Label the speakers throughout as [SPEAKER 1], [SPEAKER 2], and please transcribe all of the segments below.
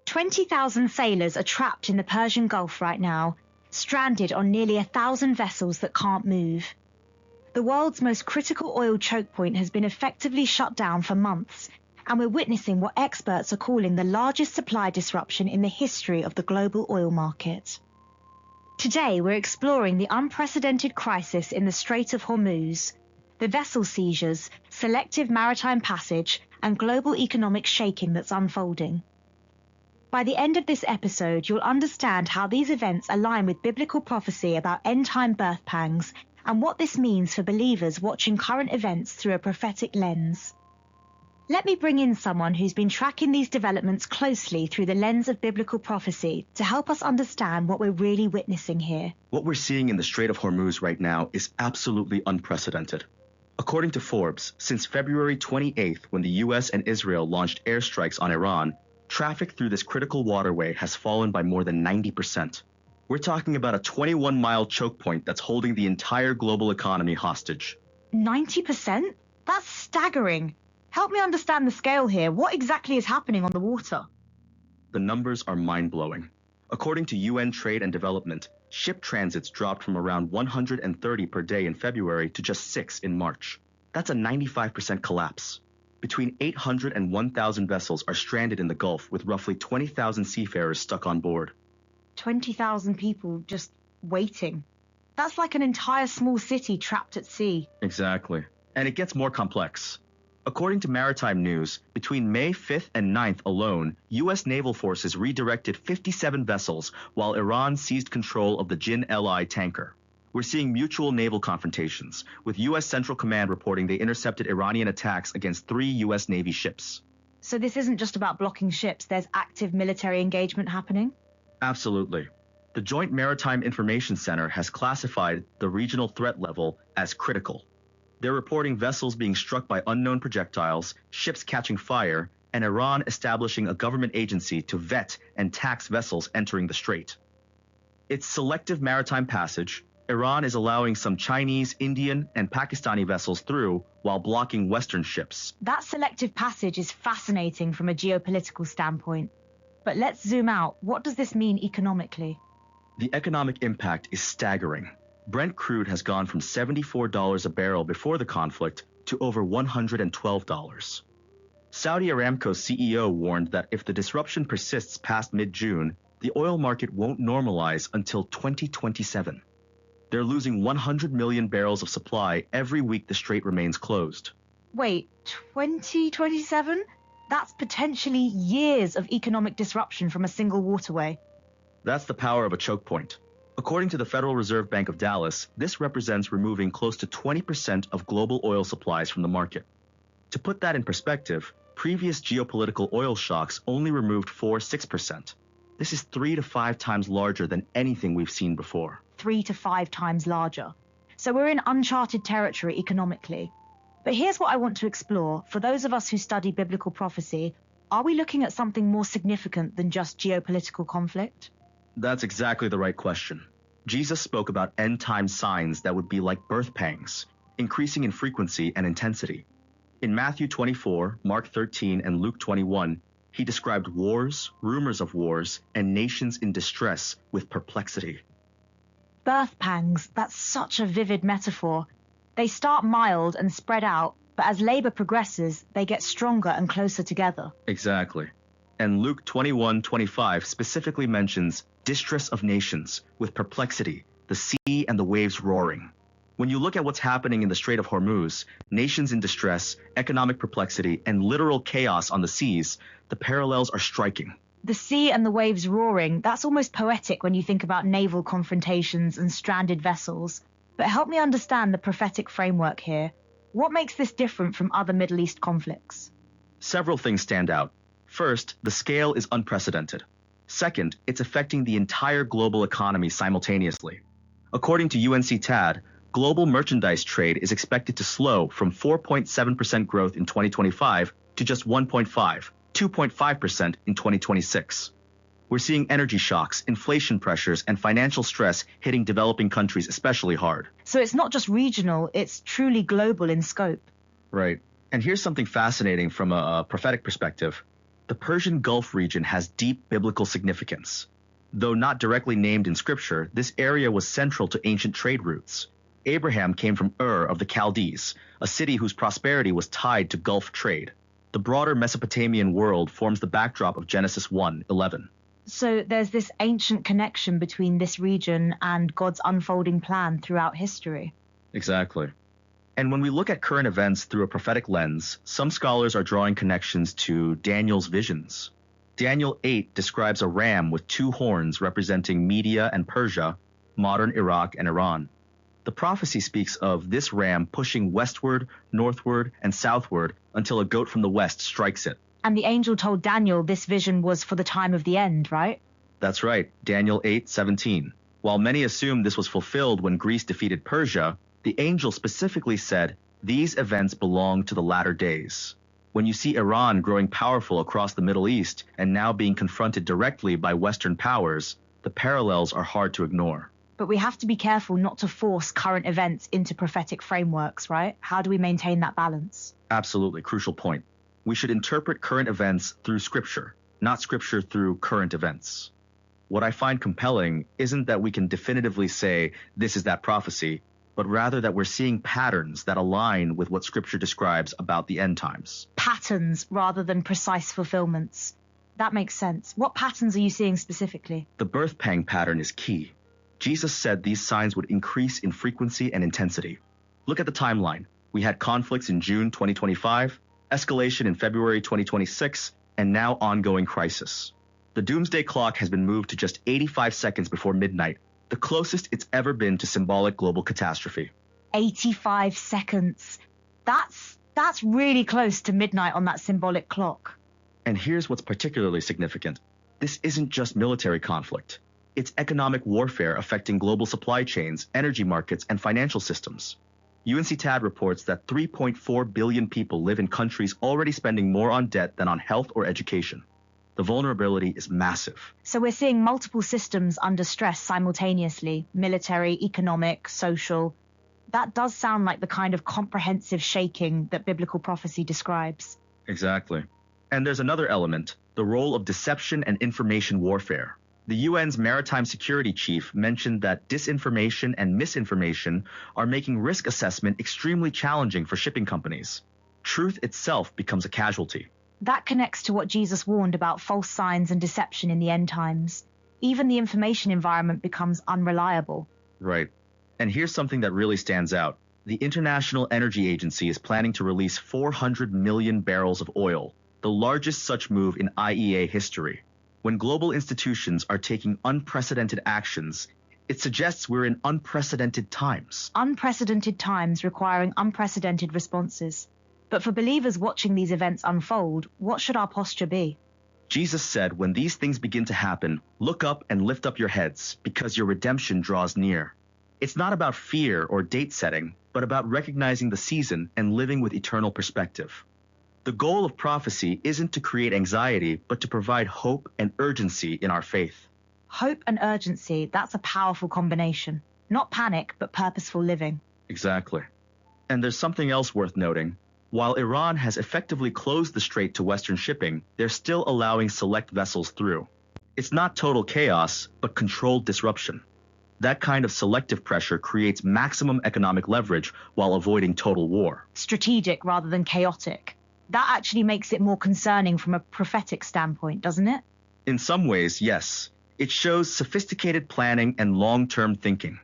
[SPEAKER 1] 20,000 sailors are trapped in the Persian Gulf right now, stranded on nearly 1,000 vessels that can't move. The world's most critical oil choke point has been effectively shut down for months, and we're witnessing what experts are calling the largest supply disruption in the history of the global oil market. Today, we're exploring the unprecedented crisis in the Strait of Hormuz, the vessel seizures, selective maritime passage, and global economic shaking that's unfolding. By the end of this episode, you'll understand how these events align with biblical prophecy about end-time birth pangs and what this means for believers watching current events through a prophetic lens. Let me bring in someone who's been tracking these developments closely through the lens of biblical prophecy to help us understand what we're really witnessing here.
[SPEAKER 2] What we're seeing in the Strait of Hormuz right now is absolutely unprecedented. According to Forbes, since February 28th, when the US and Israel launched airstrikes on Iran, traffic through this critical waterway has fallen by more than 90%. We're talking about a 21-mile choke point that's holding the entire global economy hostage.
[SPEAKER 1] 90%? That's staggering. Help me understand the scale here. What exactly is happening on the water?
[SPEAKER 2] The numbers are mind-blowing. According to UN Trade and Development, ship transits dropped from around 130 per day in February to just 6 in March. That's a 95% collapse. Between 800 and 1,000 vessels are stranded in the Gulf with roughly 20,000 seafarers stuck on board.
[SPEAKER 1] 20,000 people just waiting. That's like an entire small city trapped at sea.
[SPEAKER 2] Exactly. And it gets more complex. According to Maritime News, between May 5th and 9th alone, U.S. naval forces redirected 57 vessels while Iran seized control of the Jin Li tanker. We're seeing mutual naval confrontations, with U.S. Central Command reporting they intercepted Iranian attacks against 3 U.S. Navy ships.
[SPEAKER 1] So this isn't just about blocking ships, there's active military engagement happening?
[SPEAKER 2] Absolutely. The Joint Maritime Information Center has classified the regional threat level as critical. They're reporting vessels being struck by unknown projectiles, ships catching fire, and Iran establishing a government agency to vet and tax vessels entering the strait. It's selective maritime passage. Iran is allowing some Chinese, Indian, and Pakistani vessels through while blocking Western ships.
[SPEAKER 1] That selective passage is fascinating from a geopolitical standpoint. But let's zoom out. What does this mean economically?
[SPEAKER 2] The economic impact is staggering. Brent crude has gone from $74 a barrel before the conflict to over $112. Saudi Aramco's CEO warned that if the disruption persists past mid-June, the oil market won't normalize until 2027. They're losing 100 million barrels of supply every week the strait remains closed.
[SPEAKER 1] Wait, 2027? That's potentially years of economic disruption from a single waterway.
[SPEAKER 2] That's the power of a choke point. According to the Federal Reserve Bank of Dallas, this represents removing close to 20% of global oil supplies from the market. To put that in perspective, previous geopolitical oil shocks only removed 4–6%. This is 3 to 5 times larger than anything we've seen before.
[SPEAKER 1] 3 to 5 times larger. So we're in uncharted territory economically. But here's what I want to explore. For those of us who study biblical prophecy, are we looking at something more significant than just geopolitical conflict?
[SPEAKER 2] That's exactly the right question. Jesus spoke about end-time signs that would be like birth pangs, increasing in frequency and intensity. In Matthew 24, Mark 13, and Luke 21, he described wars, rumors of wars, and nations in distress with perplexity.
[SPEAKER 1] Birth pangs, that's such a vivid metaphor. They start mild and spread out, but as labor progresses, they get stronger and closer together.
[SPEAKER 2] Exactly. And Luke 21:25 specifically mentions distress of nations with perplexity, the sea and the waves roaring. When you look at what's happening in the Strait of Hormuz, nations in distress, economic perplexity, and literal chaos on the seas, the parallels are striking.
[SPEAKER 1] The sea and the waves roaring, that's almost poetic when you think about naval confrontations and stranded vessels. But help me understand the prophetic framework here. What makes this different from other Middle East conflicts?
[SPEAKER 2] Several things stand out. First, the scale is unprecedented. Second, it's affecting the entire global economy simultaneously. According to UNCTAD, global merchandise trade is expected to slow from 4.7% growth in 2025 to just 2.5% in 2026. We're seeing energy shocks, inflation pressures, and financial stress hitting developing countries especially hard.
[SPEAKER 1] So it's not just regional, it's truly global in scope.
[SPEAKER 2] Right. And here's something fascinating from a prophetic perspective. The Persian Gulf region has deep biblical significance. Though not directly named in scripture, this area was central to ancient trade routes. Abraham came from Ur of the Chaldees, a city whose prosperity was tied to Gulf trade. The broader Mesopotamian world forms the backdrop of Genesis 1:11.
[SPEAKER 1] So there's this ancient connection between this region and God's unfolding plan throughout history.
[SPEAKER 2] Exactly. And when we look at current events through a prophetic lens, some scholars are drawing connections to Daniel's visions. Daniel 8 describes a ram with two horns representing Media and Persia, modern Iraq and Iran. The prophecy speaks of this ram pushing westward, northward, and southward until a goat from the west strikes it.
[SPEAKER 1] And the angel told Daniel this vision was for the time of the end, right?
[SPEAKER 2] That's right, Daniel 8:17. While many assume this was fulfilled when Greece defeated Persia, the angel specifically said, these events belong to the latter days. When you see Iran growing powerful across the Middle East and now being confronted directly by Western powers, the parallels are hard to ignore.
[SPEAKER 1] But we have to be careful not to force current events into prophetic frameworks, right? How do we maintain that balance?
[SPEAKER 2] Absolutely, crucial point. We should interpret current events through scripture, not scripture through current events. What I find compelling isn't that we can definitively say this is that prophecy, but rather that we're seeing patterns that align with what scripture describes about the end times.
[SPEAKER 1] Patterns rather than precise fulfillments. That makes sense. What patterns are you seeing specifically?
[SPEAKER 2] The birth pang pattern is key. Jesus said these signs would increase in frequency and intensity. Look at the timeline. We had conflicts in June 2025, escalation in February 2026, and now ongoing crisis. The doomsday clock has been moved to just 85 seconds before midnight, the closest it's ever been to symbolic global catastrophe.
[SPEAKER 1] 85 seconds. That's really close to midnight on that symbolic clock.
[SPEAKER 2] And here's what's particularly significant. This isn't just military conflict. It's economic warfare affecting global supply chains, energy markets, and financial systems. UNCTAD reports that 3.4 billion people live in countries already spending more on debt than on health or education. The vulnerability is massive.
[SPEAKER 1] So we're seeing multiple systems under stress simultaneously, military, economic, social. That does sound like the kind of comprehensive shaking that biblical prophecy describes.
[SPEAKER 2] Exactly. And there's another element, the role of deception and information warfare. The UN's Maritime Security Chief mentioned that disinformation and misinformation are making risk assessment extremely challenging for shipping companies. Truth itself becomes a casualty.
[SPEAKER 1] That connects to what Jesus warned about false signs and deception in the end times. Even the information environment becomes unreliable.
[SPEAKER 2] Right. And here's something that really stands out. The International Energy Agency is planning to release 400 million barrels of oil, the largest such move in IEA history. When global institutions are taking unprecedented actions, it suggests we're in unprecedented times.
[SPEAKER 1] Unprecedented times requiring unprecedented responses. But for believers watching these events unfold, what should our posture be?
[SPEAKER 2] Jesus said, when these things begin to happen, look up and lift up your heads, because your redemption draws near. It's not about fear or date setting, but about recognizing the season and living with eternal perspective. The goal of prophecy isn't to create anxiety, but to provide hope and urgency in our faith.
[SPEAKER 1] Hope and urgency, that's a powerful combination. Not panic, but purposeful living.
[SPEAKER 2] Exactly. And there's something else worth noting. While Iran has effectively closed the strait to Western shipping, they're still allowing select vessels through. It's not total chaos, but controlled disruption. That kind of selective pressure creates maximum economic leverage while avoiding total war.
[SPEAKER 1] Strategic rather than chaotic. That actually makes it more concerning from a prophetic standpoint, doesn't it?
[SPEAKER 2] In some ways, yes. It shows sophisticated planning and long-term thinking.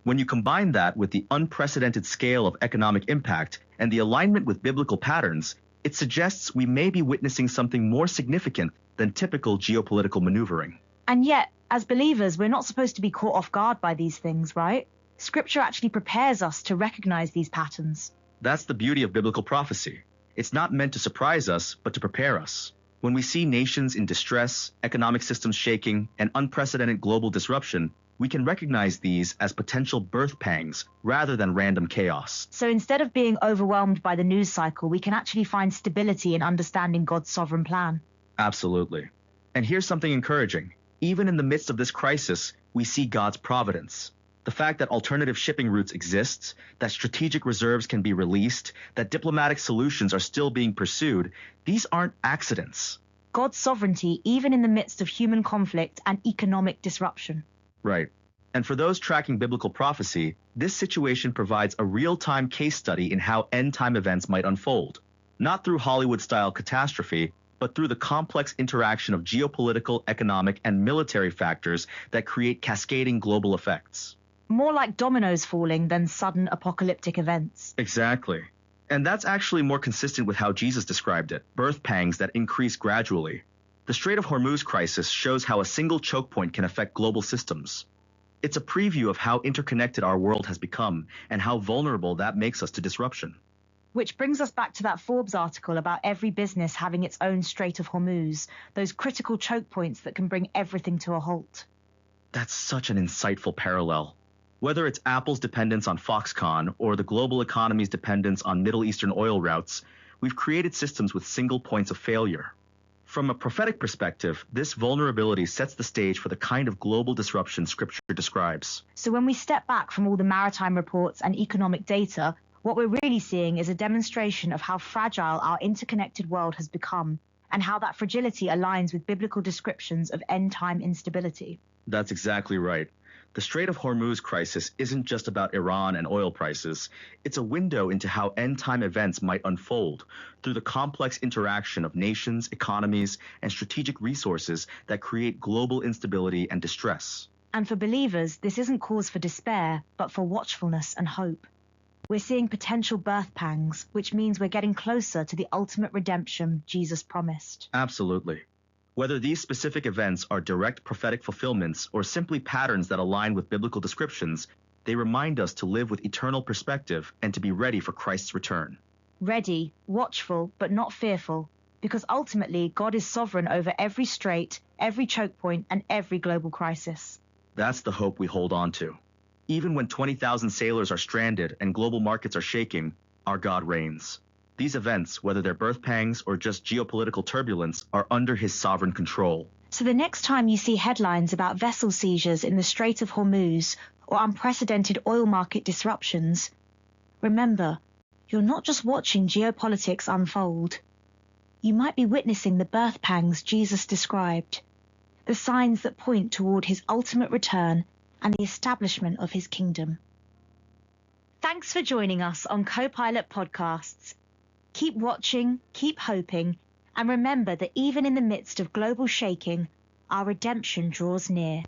[SPEAKER 2] When you combine that with the unprecedented scale of economic impact and the alignment with biblical patterns, it suggests we may be witnessing something more significant than typical geopolitical maneuvering.
[SPEAKER 1] And yet, as believers, we're not supposed to be caught off guard by these things, right? Scripture actually prepares us to recognize these patterns.
[SPEAKER 2] That's the beauty of biblical prophecy. It's not meant to surprise us, but to prepare us. When we see nations in distress, economic systems shaking, and unprecedented global disruption, we can recognize these as potential birth pangs rather than random chaos.
[SPEAKER 1] So instead of being overwhelmed by the news cycle, we can actually find stability in understanding God's sovereign plan.
[SPEAKER 2] Absolutely. And here's something encouraging. Even in the midst of this crisis, we see God's providence. The fact that alternative shipping routes exist, that strategic reserves can be released, that diplomatic solutions are still being pursued, these aren't accidents.
[SPEAKER 1] God's sovereignty even in the midst of human conflict and economic disruption.
[SPEAKER 2] Right. And for those tracking biblical prophecy, this situation provides a real-time case study in how end-time events might unfold, not through Hollywood-style catastrophe, but through the complex interaction of geopolitical, economic, and military factors that create cascading global effects.
[SPEAKER 1] More like dominoes falling than sudden apocalyptic events.
[SPEAKER 2] Exactly. And that's actually more consistent with how Jesus described it, birth pangs that increase gradually. The Strait of Hormuz crisis shows how a single choke point can affect global systems. It's a preview of how interconnected our world has become and how vulnerable that makes us to disruption.
[SPEAKER 1] Which brings us back to that Forbes article about every business having its own Strait of Hormuz, those critical choke points that can bring everything to a halt.
[SPEAKER 2] That's such an insightful parallel. Whether it's Apple's dependence on Foxconn or the global economy's dependence on Middle Eastern oil routes, we've created systems with single points of failure. From a prophetic perspective, this vulnerability sets the stage for the kind of global disruption Scripture describes.
[SPEAKER 1] So when we step back from all the maritime reports and economic data, what we're really seeing is a demonstration of how fragile our interconnected world has become and how that fragility aligns with biblical descriptions of end-time instability.
[SPEAKER 2] That's exactly right. The Strait of Hormuz crisis isn't just about Iran and oil prices. It's a window into how end-time events might unfold through the complex interaction of nations, economies, and strategic resources that create global instability and distress.
[SPEAKER 1] And for believers, this isn't cause for despair, but for watchfulness and hope. We're seeing potential birth pangs, which means we're getting closer to the ultimate redemption Jesus promised.
[SPEAKER 2] Absolutely. Whether these specific events are direct prophetic fulfillments or simply patterns that align with biblical descriptions, they remind us to live with eternal perspective and to be ready for Christ's return.
[SPEAKER 1] Ready, watchful, but not fearful, because ultimately God is sovereign over every strait, every choke point, and every global crisis.
[SPEAKER 2] That's the hope we hold on to. Even when 20,000 sailors are stranded and global markets are shaking, our God reigns. These events, whether they're birth pangs or just geopolitical turbulence, are under his sovereign control.
[SPEAKER 1] So the next time you see headlines about vessel seizures in the Strait of Hormuz or unprecedented oil market disruptions, remember, you're not just watching geopolitics unfold. You might be witnessing the birth pangs Jesus described, the signs that point toward his ultimate return and the establishment of his kingdom. Thanks for joining us on Copilot Podcasts. Keep watching, keep hoping, and remember that even in the midst of global shaking, our redemption draws near.